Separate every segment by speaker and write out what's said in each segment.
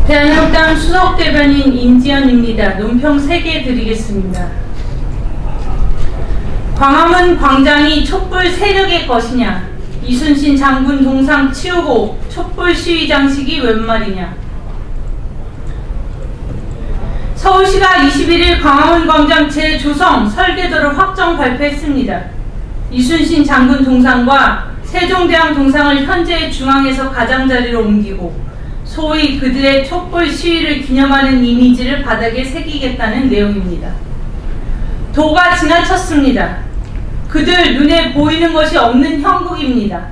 Speaker 1: 대한협당 수석대변인 임지연입니다. 논평 3개 드리겠습니다. 광화문 광장이 촛불 세력의 것이냐? 이순신 장군 동상 치우고 촛불 시위 장식이 웬 말이냐? 서울시가 21일 광화문 광장 재조성 설계도를 확정 발표했습니다. 이순신 장군 동상과 세종대왕 동상을 현재의 중앙에서 가장자리로 옮기고 소위 그들의 촛불 시위를 기념하는 이미지를 바닥에 새기겠다는 내용입니다. 도가 지나쳤습니다. 그들 눈에 보이는 것이 없는 형국입니다.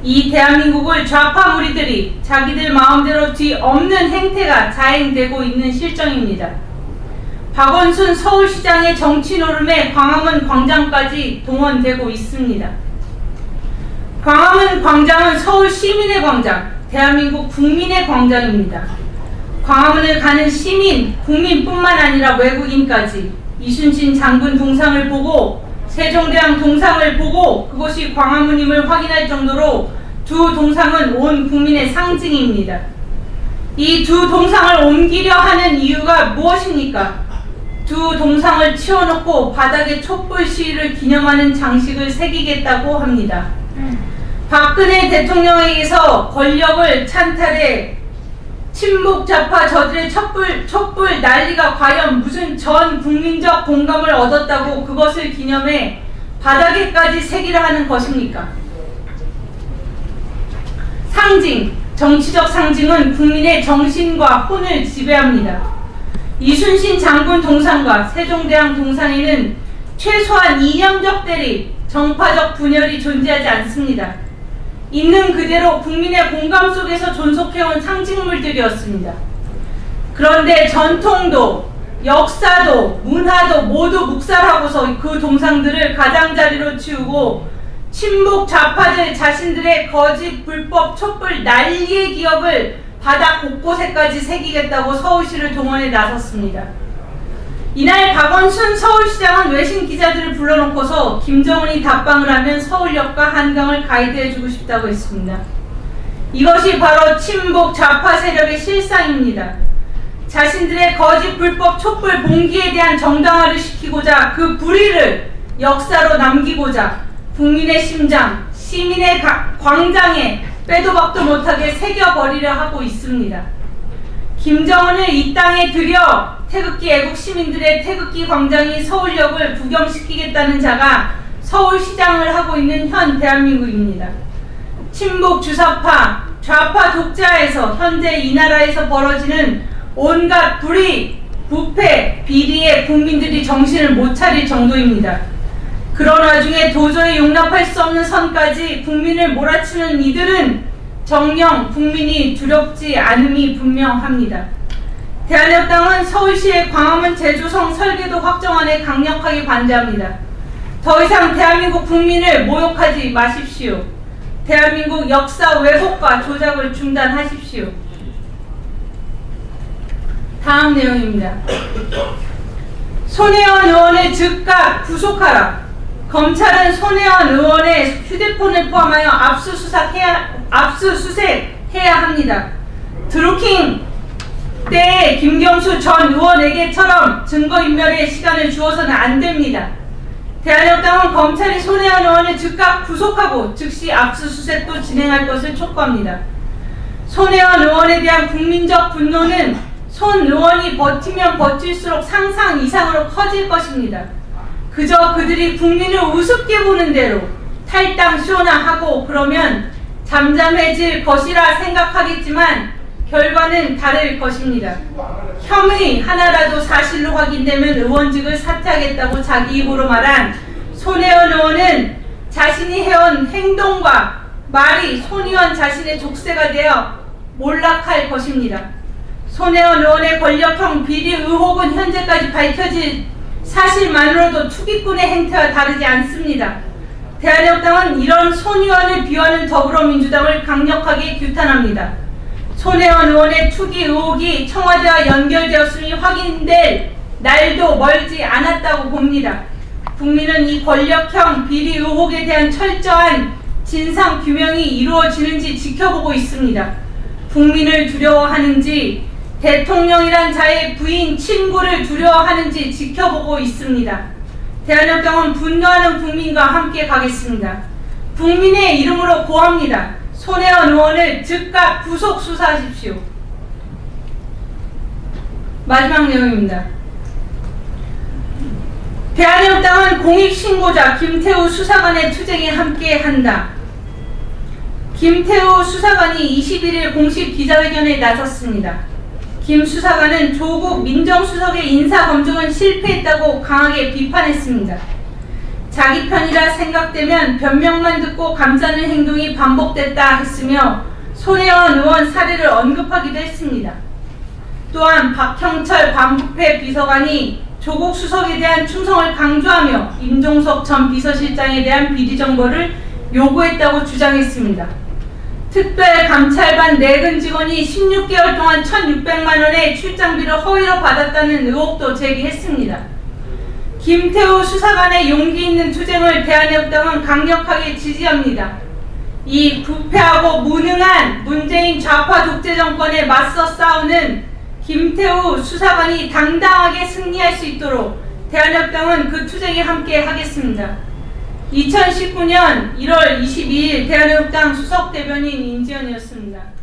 Speaker 1: 이 대한민국을 좌파 무리들이 자기들 마음대로 뒤엎는 행태가 자행되고 있는 실정입니다. 박원순 서울시장의 정치 노름에 광화문 광장까지 동원되고 있습니다. 광화문 광장은 서울 시민의 광장, 대한민국 국민의 광장입니다. 광화문을 가는 시민, 국민뿐만 아니라 외국인까지 이순신 장군 동상을 보고 세종대왕 동상을 보고 그것이 광화문임을 확인할 정도로 두 동상은 온 국민의 상징입니다. 이 두 동상을 옮기려 하는 이유가 무엇입니까? 두 동상을 치워놓고 바닥에 촛불 시위를 기념하는 장식을 새기겠다고 합니다. 박근혜 대통령에게서 권력을 찬탈해 친북 좌파 저들의 촛불 난리가 과연 무슨 전 국민적 공감을 얻었다고 그것을 기념해 바닥에까지 새기려 하는 것입니까? 상징, 정치적 상징은 국민의 정신과 혼을 지배합니다. 이순신 장군 동상과 세종대왕 동상에는 최소한 이념적 대립, 정파적 분열이 존재하지 않습니다. 있는 그대로 국민의 공감 속에서 존속해온 상징물들이었습니다. 그런데 전통도, 역사도, 문화도 모두 묵살하고서 그 동상들을 가장자리로 치우고 친북 좌파들 자신들의 거짓 불법 촛불 난리의 기억을 바닥 곳곳에까지 새기겠다고 서울시를 동원해 나섰습니다. 이날 박원순 서울시장은 외신 기자들을 불러놓고서 김정은이 답방을 하면 서울역과 한강을 가이드해주고 싶다고 했습니다. 이것이 바로 친북 좌파 세력의 실상입니다. 자신들의 거짓 불법 촛불 봉기에 대한 정당화를 시키고자 그 불의를 역사로 남기고자 국민의 심장, 시민의 광장에 빼도 박도 못하게 새겨버리려 하고 있습니다. 김정은을 이 땅에 들여 태극기 애국 시민들의 태극기 광장인 서울역을 구경시키겠다는 자가 서울시장을 하고 있는 현 대한민국입니다. 친북 주사파, 좌파 독자에서 현재 이 나라에서 벌어지는 온갖 불의, 부패, 비리에 국민들이 정신을 못 차릴 정도입니다. 그런 와중에 도저히 용납할 수 없는 선까지 국민을 몰아치는 이들은 정녕 국민이 두렵지 않음이 분명합니다. 대한협당은 서울시의 광화문 재조성 설계도 확정안에 강력하게 반대합니다. 더 이상 대한민국 국민을 모욕하지 마십시오. 대한민국 역사 왜곡과 조작을 중단하십시오. 다음 내용입니다. 손혜원 의원을 즉각 구속하라. 검찰은 손혜원 의원의 휴대폰을 포함하여 압수수색해야 합니다. 드루킹 때의 김경수 전 의원에게처럼 증거인멸의 시간을 주어서는 안 됩니다. 대한협당은 검찰이 손혜원 의원을 즉각 구속하고 즉시 압수수색도 진행할 것을 촉구합니다. 손혜원 의원에 대한 국민적 분노는 손 의원이 버티면 버틸수록 상상 이상으로 커질 것입니다. 그저 그들이 국민을 우습게 보는 대로 탈당 시원하고 그러면 잠잠해질 것이라 생각하겠지만 결과는 다를 것입니다. 혐의 하나라도 사실로 확인되면 의원직을 사퇴하겠다고 자기 입으로 말한 손혜원 의원은 자신이 해온 행동과 말이 손 의원 자신의 족쇄가 되어 몰락할 것입니다. 손혜원 의원의 권력형 비리 의혹은 현재까지 밝혀진 사실만으로도 투기꾼의 행태와 다르지 않습니다. 대한협당은 이런 손 의원을 비하하는 더불어민주당을 강력하게 규탄합니다. 손혜원 의원의 투기 의혹이 청와대와 연결되었음이 확인될 날도 멀지 않았다고 봅니다. 국민은 이 권력형 비리 의혹에 대한 철저한 진상규명이 이루어지는지 지켜보고 있습니다. 국민을 두려워하는지 대통령이란 자의 부인, 친구를 두려워하는지 지켜보고 있습니다. 대한민국당은 분노하는 국민과 함께 가겠습니다. 국민의 이름으로 고합니다. 손혜원 의원을 즉각 구속 수사하십시오. 마지막 내용입니다. 대한민국당은 공익신고자 김태우 수사관의 투쟁에 함께한다. 김태우 수사관이 21일 공식 기자회견에 나섰습니다. 김 수사관은 조국 민정수석의 인사검증은 실패했다고 강하게 비판했습니다. 자기 편이라 생각되면 변명만 듣고 감싸는 행동이 반복됐다 했으며 손혜원 의원 사례를 언급하기도 했습니다. 또한 박형철 반부패 비서관이 조국 수석에 대한 충성을 강조하며 임종석 전 비서실장에 대한 비리 정보를 요구했다고 주장했습니다. 특별감찰반 내근 직원이 16개월 동안 1,600만 원의 출장비를 허위로 받았다는 의혹도 제기했습니다. 김태우 수사관의 용기 있는 투쟁을 대한민국당은 강력하게 지지합니다. 이 부패하고 무능한 문재인 좌파 독재 정권에 맞서 싸우는 김태우 수사관이 당당하게 승리할 수 있도록 대한민국당은 그 투쟁에 함께 하겠습니다. 2019년 1월 22일 대한민국당 수석대변인 임지연이었습니다.